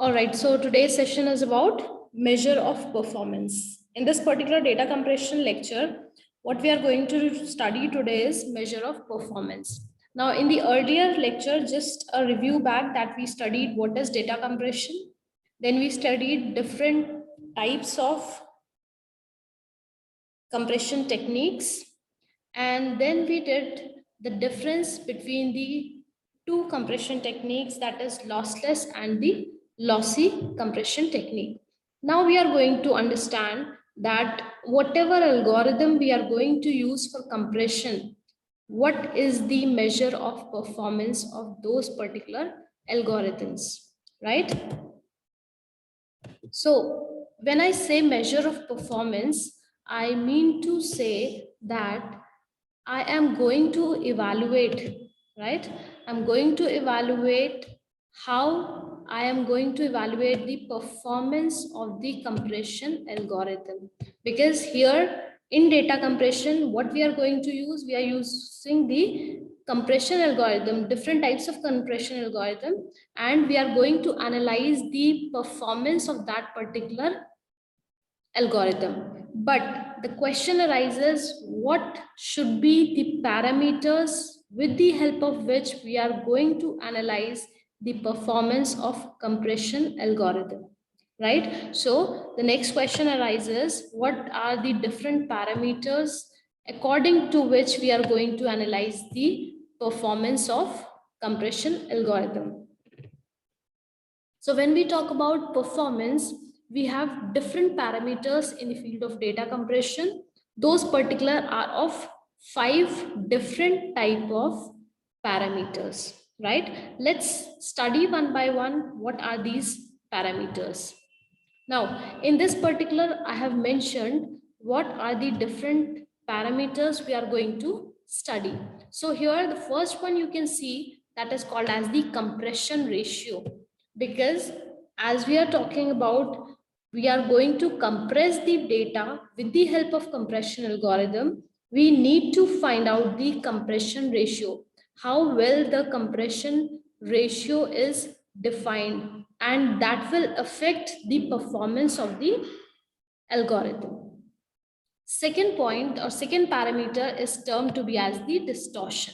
All right, so today's session is about measure of performance. In this particular data compression lecture, what we are going to study today is measure of performance. Now, in the earlier lecture, just a review back that we studied what is data compression. Then we studied different types of compression techniques. And then we did the difference between the two compression techniques, that is lossless and the lossy compression technique. Now we are going to understand that whatever algorithm we are going to use for compression, what is the measure of performance of those particular algorithms, right? So when I say measure of performance, I mean to say that I am going to evaluate, right? I'm going to evaluate how I am going to evaluate the performance of the compression algorithm. Because here in data compression, what we are going to use, we are using the compression algorithm, different types of compression algorithm, and we are going to analyze the performance of that particular algorithm. But the question arises, what should be the parameters with the help of which we are going to analyze the performance of compression algorithm, right? So the next question arises, what are the different parameters according to which we are going to analyze the performance of compression algorithm? So when we talk about performance, we have different parameters in the field of data compression. Those particular are of 5 different type of parameters, right? Let's study one by one what are these parameters. Now, in this particular, I have mentioned what are the different parameters we are going to study. So here, the first one you can see that is called as the compression ratio, because as we are talking about, we are going to compress the data with the help of compression algorithm. We need to find out the compression ratio, how well the compression ratio is defined, and that will affect the performance of the algorithm. Second point or second parameter is termed to be as the distortion.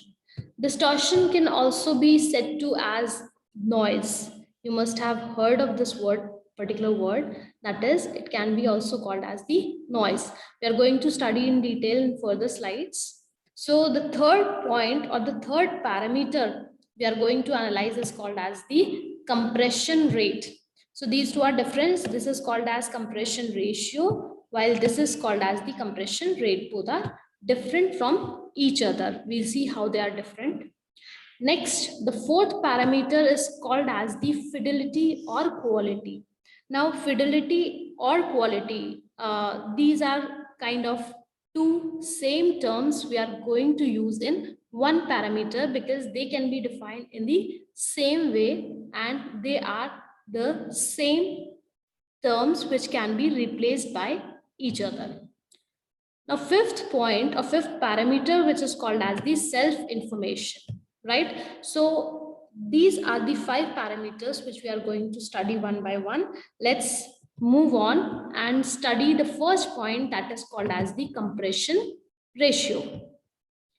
Distortion can also be said to as noise. You must have heard of this word, particular word, that is, it can be also called as the noise. We are going to study in detail in further slides. So the third point or the third parameter we are going to analyze is called as the compression rate. So these two are different. This is called as compression ratio, while this is called as the compression rate. Both are different from each other. We'll see how they are different. Next, the fourth parameter is called as the fidelity or quality. Now, fidelity or quality, these are kind of two same terms we are going to use in one parameter because they can be defined in the same way and they are the same terms which can be replaced by each other. Now, fifth point or fifth parameter, which is called as the self-information, right? So these are the 5 parameters which we are going to study one by one. Let's move on and study the first point, that is called as the compression ratio.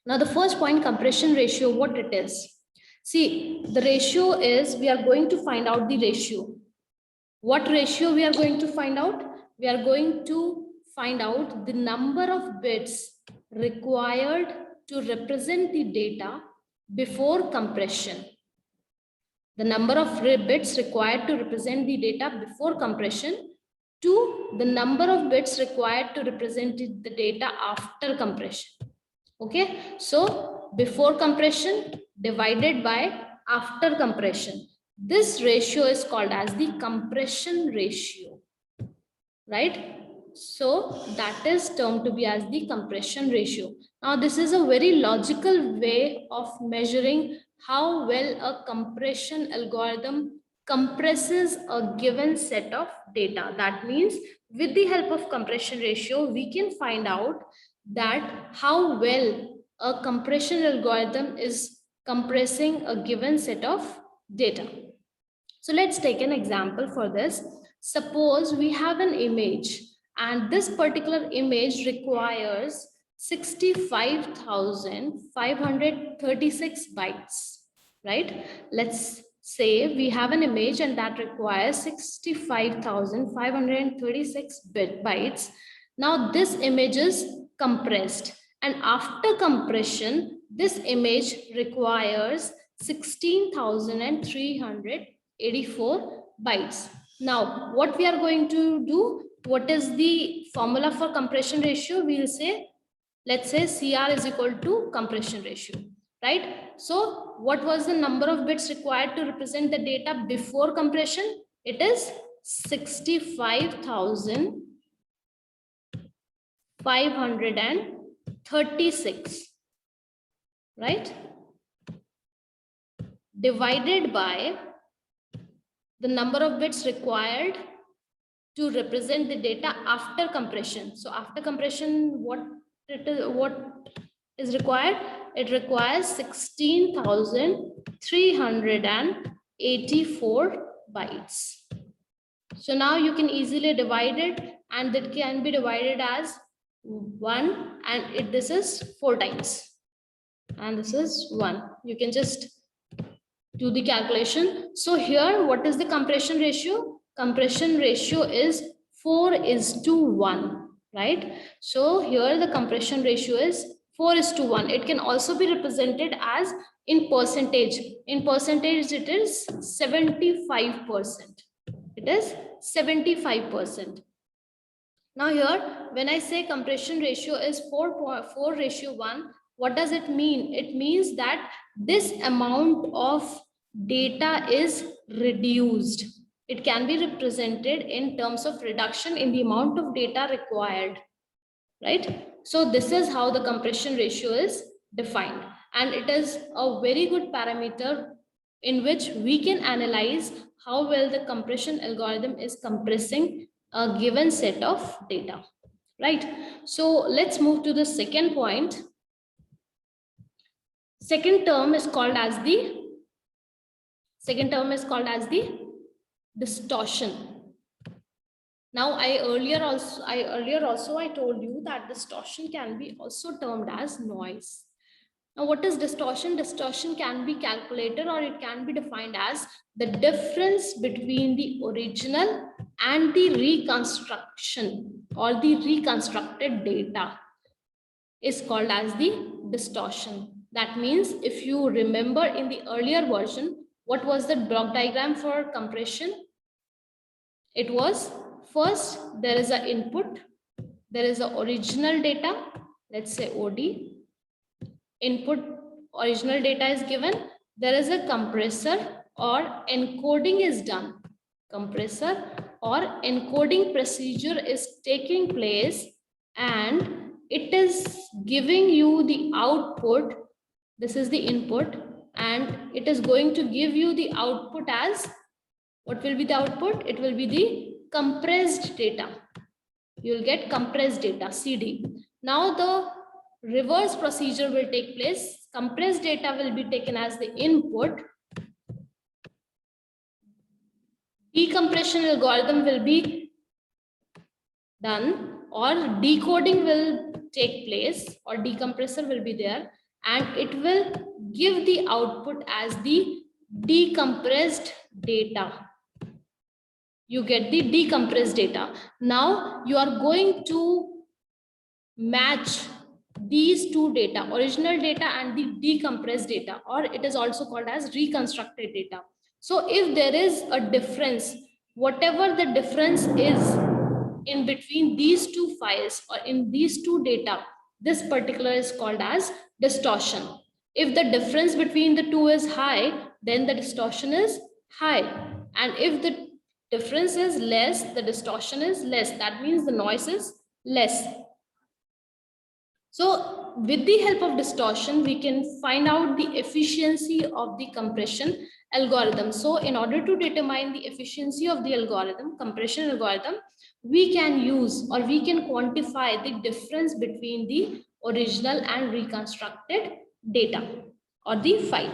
Now, the first point, compression ratio, what it is? See, the ratio is, we are going to find out the ratio. What ratio we are going to find out? We are going to find out the number of bits required to represent the data before compression. The number of bits required to represent the data before compression to the number of bits required to represent the data after compression. Okay, so before compression divided by after compression. This ratio is called as the compression ratio, right? So that is termed to be as the compression ratio. Now this is a very logical way of measuring how well a compression algorithm compresses a given set of data. That means with the help of compression ratio, we can find out that how well a compression algorithm is compressing a given set of data. So let's take an example for this. Suppose we have an image and this particular image requires 65,536 bytes, right? Let's say we have an image and that requires 65,536 bytes. Now this image is compressed, and after compression, this image requires 16,384 bytes. Now, what we are going to do, what is the formula for compression ratio? We will say, let's say CR is equal to compression ratio, right? So what was the number of bits required to represent the data before compression? It is 65,536, right? Divided by the number of bits required to represent the data after compression. So after compression, what is required? It requires 16,384 bytes. So now you can easily divide it, and that can be divided as 1, and this is 4 times, and this is 1. You can just do the calculation. So here, what is the compression ratio? Compression ratio is 4:1, right? So here the compression ratio is 4:1. It can also be represented as in percentage. In percentage, it is 75%. It is 75%. Now here, when I say compression ratio is 4:1, what does it mean? It means that this amount of data is reduced. It can be represented in terms of reduction in the amount of data required, right? So this is how the compression ratio is defined, and it is a very good parameter in which we can analyze how well the compression algorithm is compressing a given set of data, right? So let's move to the second point. Second term is called as the distortion. Now I earlier also told you that distortion can be also termed as noise. Now what is distortion? Distortion can be calculated, or it can be defined as the difference between the original and the reconstruction or the reconstructed data is called as the distortion. That means if you remember in the earlier version, what was the block diagram for compression? It was, first there is an input, there is the original data, let's say OD. Input original data is given, there is a compressor or encoding is done. Compressor or encoding procedure is taking place, and it is giving you the output. This is the input, and it is going to give you the output as, what will be the output? It will be the compressed data. You will get compressed data, CD. Now the reverse procedure will take place. Compressed data will be taken as the input. Decompression algorithm will be done, or decoding will take place, or decompressor will be there, and it will give the output as the decompressed data. You get the decompressed data. Now you are going to match these two data, original data and the decompressed data, or it is also called as reconstructed data. So if there is a difference, whatever the difference is in between these two files or in these two data, this particular is called as distortion. If the difference between the two is high, then the distortion is high. And if the difference is less, the distortion is less. That means the noise is less. So with the help of distortion, we can find out the efficiency of the compression algorithm. So in order to determine the efficiency of the algorithm, compression algorithm, we can use, or we can quantify the difference between the original and reconstructed data or the file.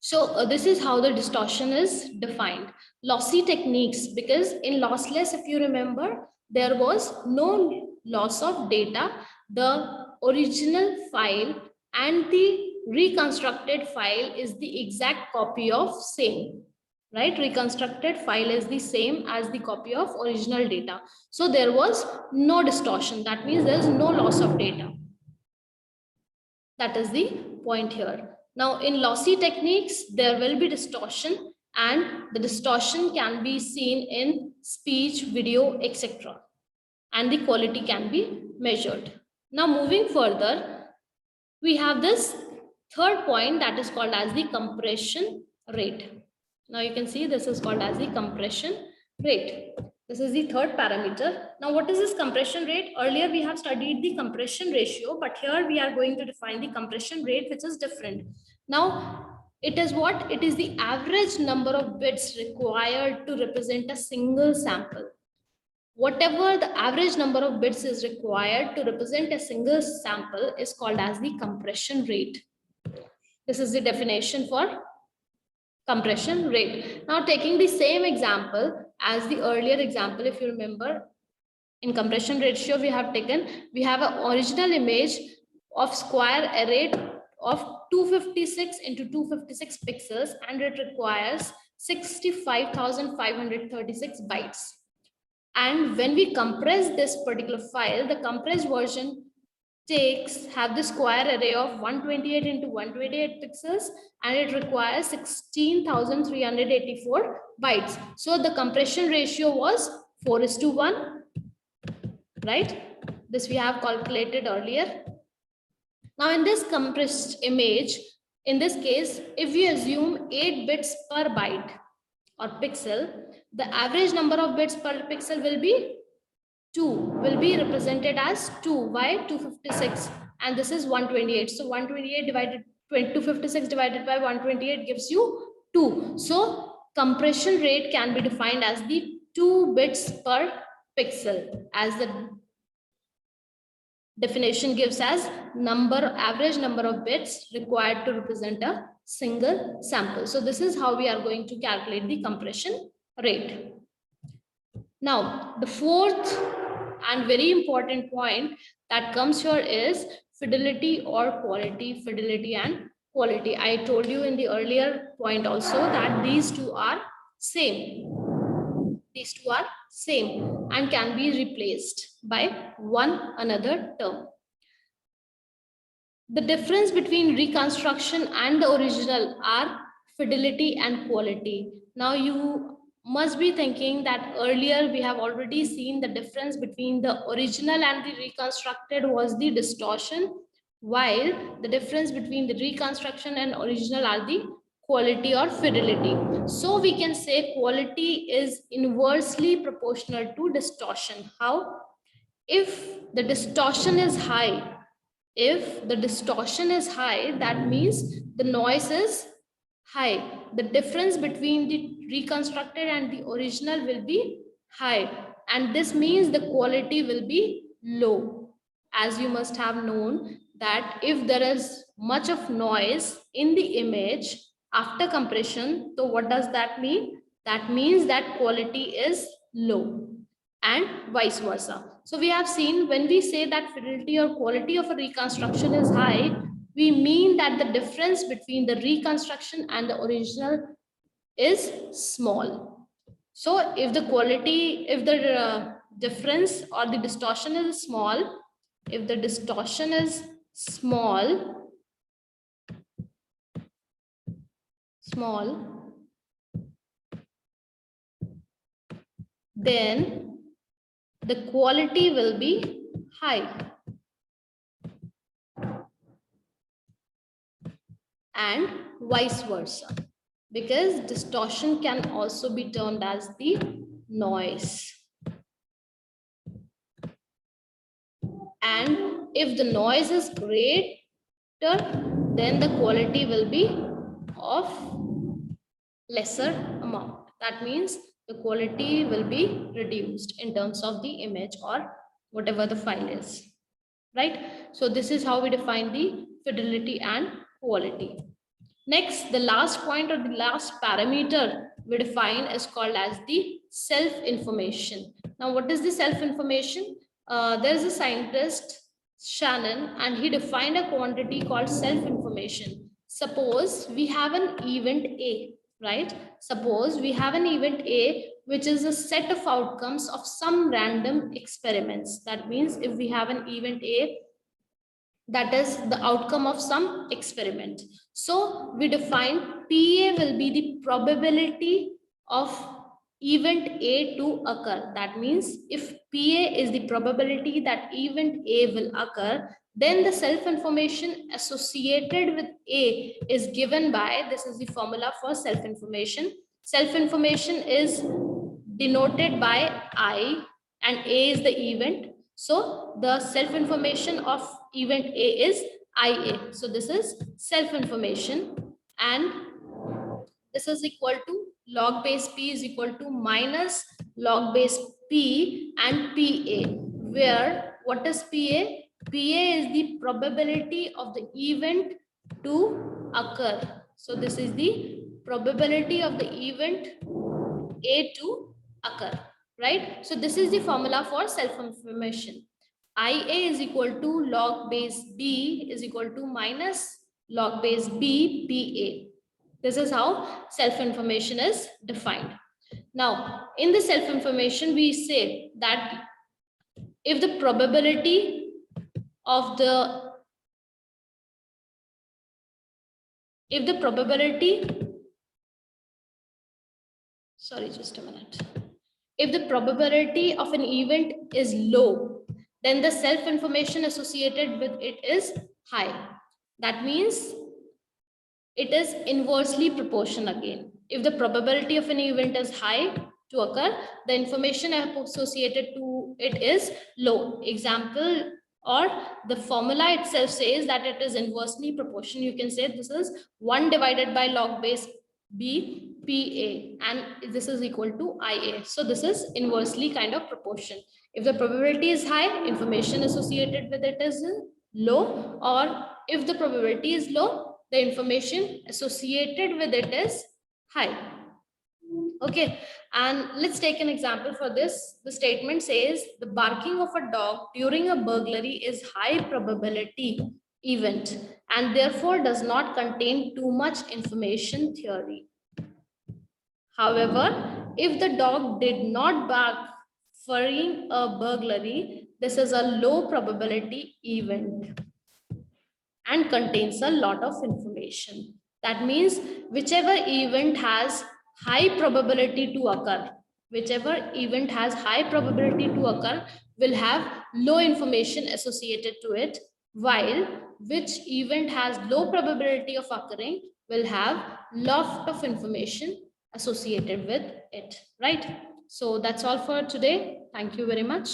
So this is how the distortion is defined. Lossy techniques, because in lossless, if you remember, there was no loss of data. The original file and the reconstructed file is the exact copy of same, right? Reconstructed file is the same as the copy of original data. So there was no distortion. That means there is no loss of data. That is the point here. Now, in lossy techniques, there will be distortion, and the distortion can be seen in speech, video, etc. And the quality can be measured. Now, moving further, we have this third point that is called as the compression rate. Now, you can see this is called as the compression rate. This is the third parameter. Now, what is this compression rate? Earlier, we have studied the compression ratio, but here we are going to define the compression rate, which is different. Now, it is what? It is the average number of bits required to represent a single sample. Whatever the average number of bits is required to represent a single sample is called as the compression rate. This is the definition for compression rate. Now, taking the same example as the earlier example, if you remember, in compression ratio, we have an original image of square array of 256 into 256 pixels, and it requires 65,536 bytes. And when we compress this particular file, the compressed version have the square array of 128 into 128 pixels, and it requires 16,384 bytes. So the compression ratio was 4:1, right? This we have calculated earlier. Now, in this compressed image, in this case, if we assume 8 bits per byte or pixel, the average number of bits per pixel will be 2, will be represented as 2 by 256, and this is 128. So 256 divided by 128 gives you 2. So compression rate can be defined as the 2 bits per pixel, as the definition gives as average number of bits required to represent a single sample. So this is how we are going to calculate the compression rate. Now, the fourth and very important point that comes here is fidelity or quality. Fidelity and quality. I told you in the earlier point also that these two are same. These two are same and can be replaced by one another term. The difference between reconstruction and the original are fidelity and quality. Now you must be thinking that earlier we have already seen the difference between the original and the reconstructed was the distortion, while the difference between the reconstruction and original are the quality or fidelity. So we can say quality is inversely proportional to distortion. How? If the distortion is high, that means the noise is high. The difference between the reconstructed and the original will be high, and this means the quality will be low. As you must have known that if there is much of noise in the image after compression, so what does that mean? That means that quality is low, and vice versa. So we have seen when we say that fidelity or quality of a reconstruction is high, we mean that the difference between the reconstruction and the original is small. So if the difference or the distortion is small, if the distortion is small, then the quality will be high. And vice versa, because distortion can also be termed as the noise. And if the noise is greater, then the quality will be of lesser amount. That means the quality will be reduced in terms of the image or whatever the file is, right? So this is how we define the fidelity and quality. Next, the last point or the last parameter we define is called as the self-information. Now, what is the self-information? There's a scientist, Shannon, and he defined a quantity called self-information. Suppose we have an event A, right? Suppose we have an event A, which is a set of outcomes of some random experiments. That means if we have an event A, that is the outcome of some experiment. So we define PA will be the probability of event A to occur. That means if PA is the probability that event A will occur, then the self-information associated with A is given by, this is the formula for self-information. Self-information is denoted by I, and A is the event. So the self-information of event A is IA. So this is self-information, and this is equal to log base P is equal to minus log base P and PA, where what is PA? PA is the probability of the event to occur. So this is the probability of the event A to occur, right? So this is the formula for self-information. IA is equal to log base B is equal to minus log base B PA. This is how self-information is defined. Now, in the self-information, we say that if the probability of the sorry, just a minute. If the probability of an event is low, then the self-information associated with it is high. That means it is inversely proportional again. If the probability of an event is high to occur, the information associated to it is low. Example, or the formula itself says that it is inversely proportional. You can say this is 1 divided by log base B PA, and this is equal to IA. So this is inversely kind of proportion. If the probability is high, information associated with it is low, or if the probability is low, the information associated with it is high. Okay, and let's take an example for this. The statement says the barking of a dog during a burglary is high probability event and therefore does not contain too much information theory. However, if the dog did not bark during a burglary, this is a low probability event and contains a lot of information. That means whichever event has high probability to occur, will have low information associated to it, while which event has low probability of occurring will have lot of information associated with it, right? So that's all for today. Thank you very much.